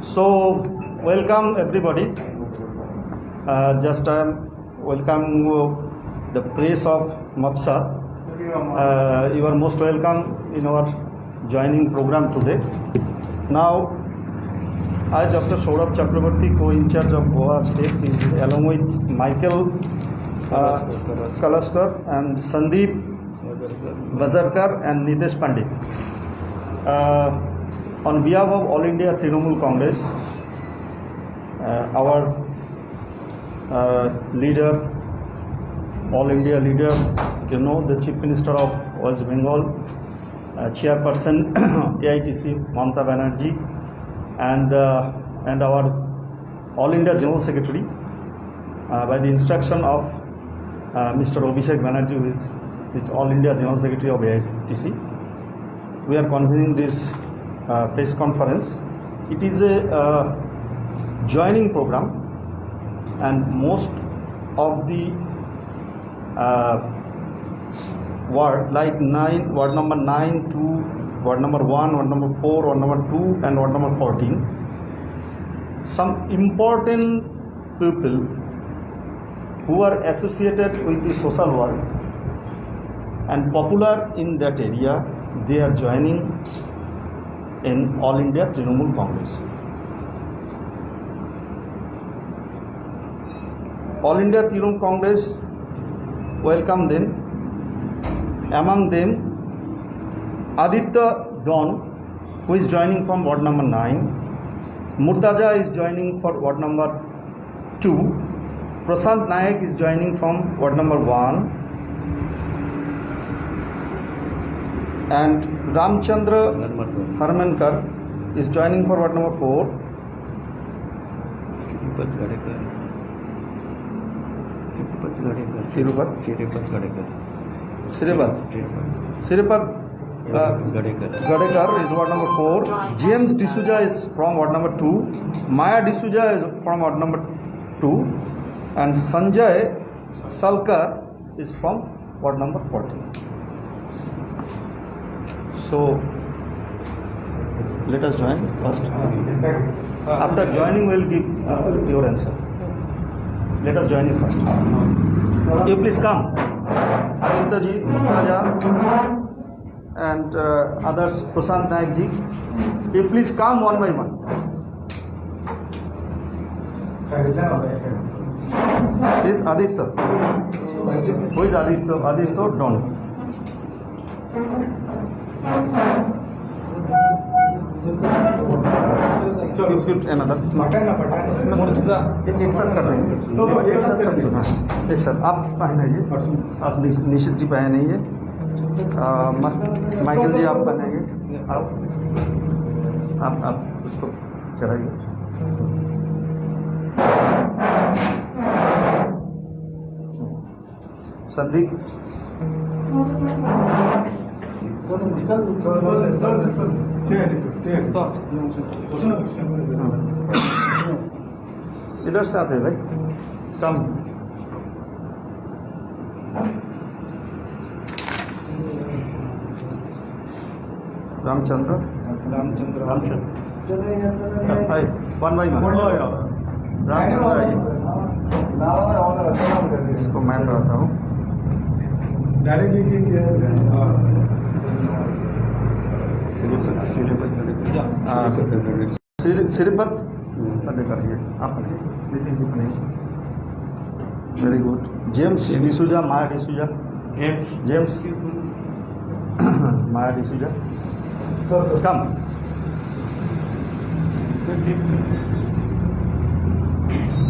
So, welcome everybody. Just welcome the press of MAPSA. You are most welcome in our joining program today. Now, I, Dr. Saurabh Chakraborty, co-in-charge of Goa State, is along with Michael Kalaskar and Sandeep Bazarkar and Nitesh Pandit. On behalf of All India Trinamool Congress, our leader, All India leader, the Chief Minister of West Bengal, Chairperson AITC Mamata Banerjee, and our All India General Secretary, by the instruction of Mr. Abhishek Banerjee, who is All India General Secretary of AITC, we are convening this press conference. It is a joining program, and most of the ward ward number 9 to ward number 1, ward number 4, ward number 2 and ward number 14, some important people who are associated with the social work and popular in that area, they are joining in All India Trinamool Congress. All India Trinamool Congress welcome them. Among them, Aditya Don, who is joining from ward number 9. Murtaja is joining for ward number 2. Prashant Nayak is joining from ward number 1. And Ramchandra Harmankar is joining for ward number 4. Siripat Gadekar is ward number 4. James D'Souza is from ward number 2. Maya D'Souza is from ward number 2. And Sanjay Salkar is from ward number 14. So, let us join first. After joining, we will give your answer. Let us join you first. You please come. Aditya ji, Murtaja, and others, Prashant Nayak ji. You please come one by one. This Aditya. Who is Aditya? Aditya Don. एक साथ कर देंगे। एक साथ आप पहनाइए, आप निशित जी पहनाइए, Michael जी आप पहनाइए, आप उसको चढ़ाइए। संदीप इधर से आते भाई, come Ramchandra one by one Ramchandra आइए, इसको मैं कराता हूँ सिरिपत करिए आप very good. James D'Souza, Maya D'Souza, James Maya D'Souza, come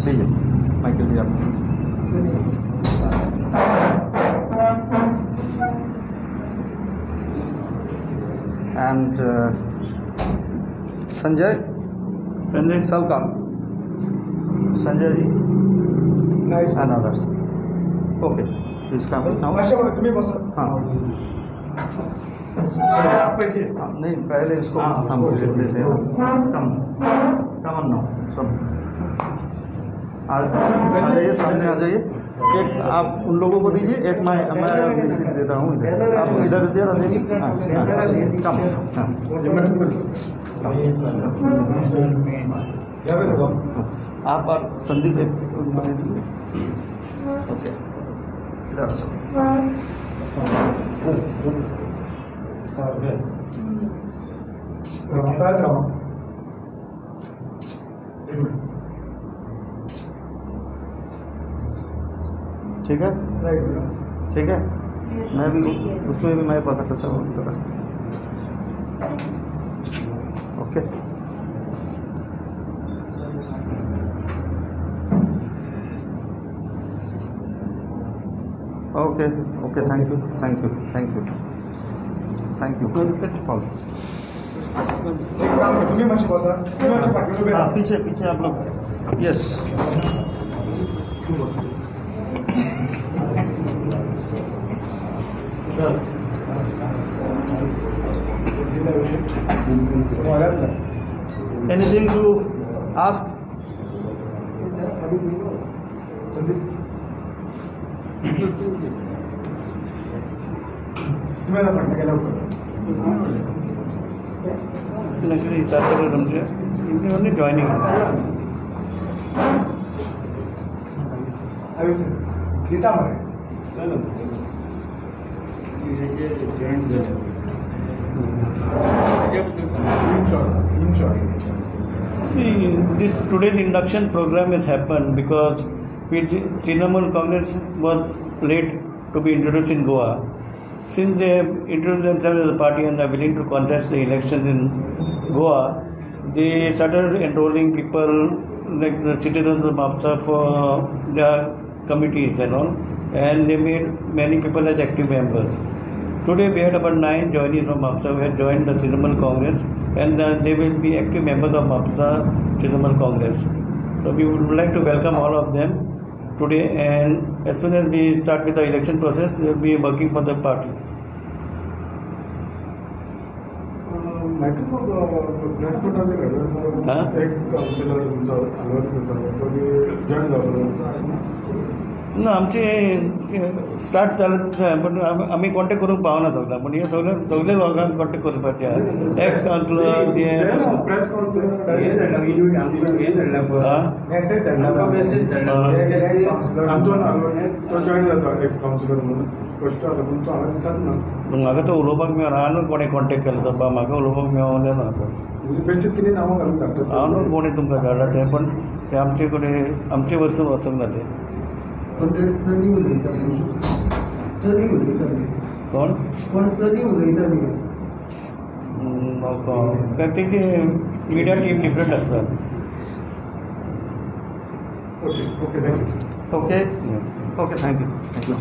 लीजिए माइकल जी आप। And Sanjay Salkar, Sanjay ji, nice. And others. Okay, please come now. नहीं पहले इसको हम देते हैं। Come on now, सब आ जाइए, सामने आ जाइए। एक आप उन लोगों को दीजिए, एक मैं सीट देता हूँ। आप इधर इधर आ जाइए। कम आप और संदीप एक उनको दे दीजिए। ओके, ठीक है, ठीक है। मैं भी उसमें भी मैं पता करता हूँ थोड़ा। Okay, okay, okay. Thank you, thank you, thank you, thank you. तुम्ही म्हणजे बसा, तुम्ही म्हणजे पाठीवर उभे राहा. पीछे पीछे आप लोग। Yes, anything to ask? तुम्ही आता पट्टा केला होता. नक्की विचार करें तुमसे ओनली ज्वाइनिंग। गीता मध्ये See, this today's induction program has happened because Trinamool Congress was late to be introduced in Goa. Since they have introduced themselves as a party and are willing to contest the elections in Goa, they started enrolling people like the citizens of Mapsa for their committees and all, and they made many people as active members. Today we had about 9 joinees from Mapsa who had joined the Trinamool Congress, and they will be active members of Mapsa Trinamool Congress. So we would like to welcome all of them today, and as soon as we start with the election process, we will be working for the party. हाँ? X counsellor तुमचा अलवारीचा तो join झालो. ना आमचे start जालेच आहे, पण आमी contact करूंक पावना सगळ्यांक, पण हे सगळे लोकांक कॉन्टेक्ट करपाचे एक्स काउन्सिलर प्रेस मेसेज तो जॉईन जाता एक्स काउन्सिलर म्हणून गोष्ट आता पण तो हांगा दिसत ना. म्हाका तो उलोवपाक मेळना, हांवें कोणें कॉन्टेक्ट केलो तो म्हाका उलोवपाक मेळोलें ना. बेश्टीत कितें नांवां घालून धाडटा. हांव न्हू कोणी तुमकां धाडला तें, पण ते आमचे कडेन आमचे वरसून वचूंक ना ते. कोण तेंची मिडिया टीम डिफरंट आसता. Okay, okay, thank you. Okay, okay, thank you, thank you.